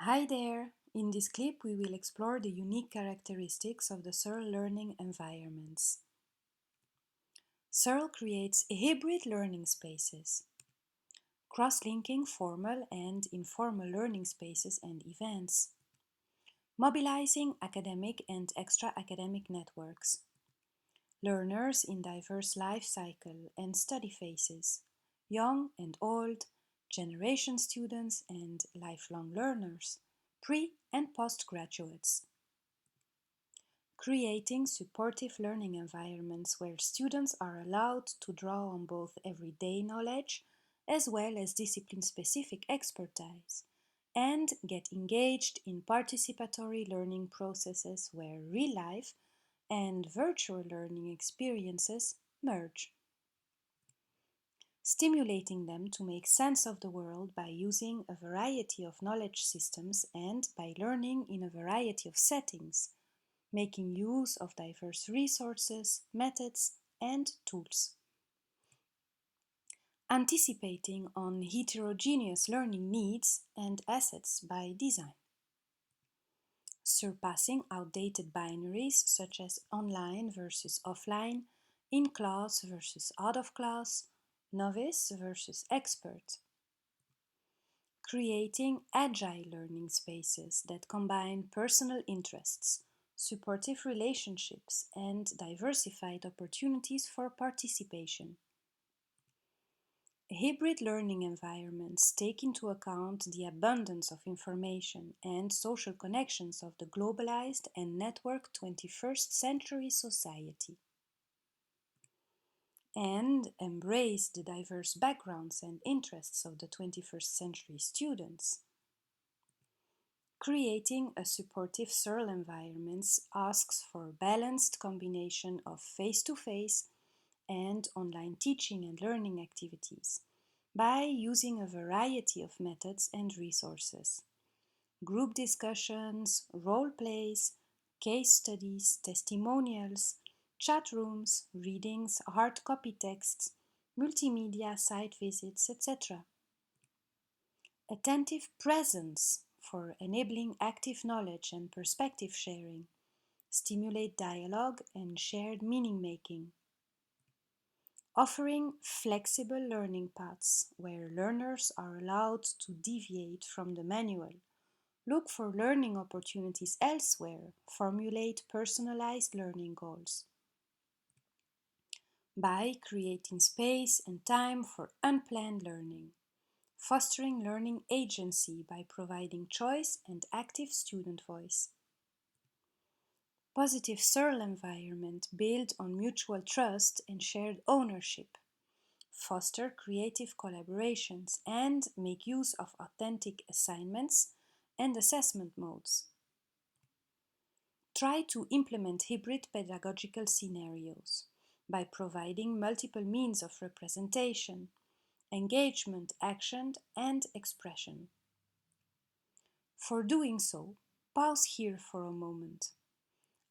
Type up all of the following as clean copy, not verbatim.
Hi there! In this clip we will explore the unique characteristics of the Cerl learning environments. Cerl creates hybrid learning spaces, cross-linking formal and informal learning spaces and events, mobilizing academic and extra-academic networks, learners in diverse life cycle and study phases, young and old, generation students and lifelong learners, pre- and postgraduates. Creating supportive learning environments where students are allowed to draw on both everyday knowledge as well as discipline-specific expertise and get engaged in participatory learning processes where real life and virtual learning experiences merge, stimulating them to make sense of the world by using a variety of knowledge systems and by learning in a variety of settings, making use of diverse resources, methods, and tools. Anticipating on heterogeneous learning needs and assets by design. Surpassing outdated binaries such as online versus offline, in class versus out of class, novice versus expert. Creating agile learning spaces that combine personal interests, supportive relationships, and diversified opportunities for participation. Hybrid learning environments take into account the abundance of information and social connections of the globalized and networked 21st century society, and embrace the diverse backgrounds and interests of the 21st century students. Creating a supportive Cerl environment asks for a balanced combination of face-to-face and online teaching and learning activities by using a variety of methods and resources. Group discussions, role plays, case studies, testimonials, chat rooms, readings, hard copy texts, multimedia site visits, etc. Attentive presence for enabling active knowledge and perspective sharing, stimulate dialogue and shared meaning making. Offering flexible learning paths where learners are allowed to deviate from the manual, look for learning opportunities elsewhere, formulate personalized learning goals. By creating space and time for unplanned learning. Fostering learning agency by providing choice and active student voice. Positive Cerl environment built on mutual trust and shared ownership. Foster creative collaborations and make use of authentic assignments and assessment modes. Try to implement hybrid pedagogical scenarios by providing multiple means of representation, engagement, action, and expression. For doing so, pause here for a moment.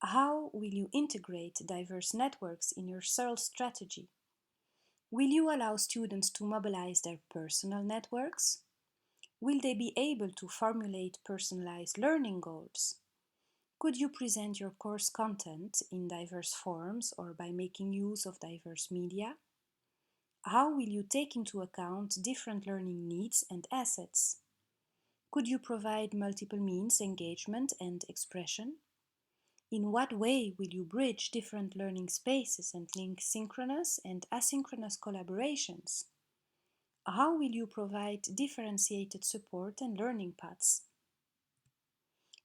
How will you integrate diverse networks in your Cerl strategy? Will you allow students to mobilize their personal networks? Will they be able to formulate personalized learning goals? Could you present your course content in diverse forms or by making use of diverse media? How will you take into account different learning needs and assets? Could you provide multiple means, engagement, and expression? In what way will you bridge different learning spaces and link synchronous and asynchronous collaborations? How will you provide differentiated support and learning paths?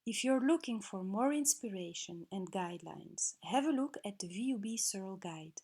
If you're looking for more inspiration and guidelines, have a look at the VUB Cerl Guide.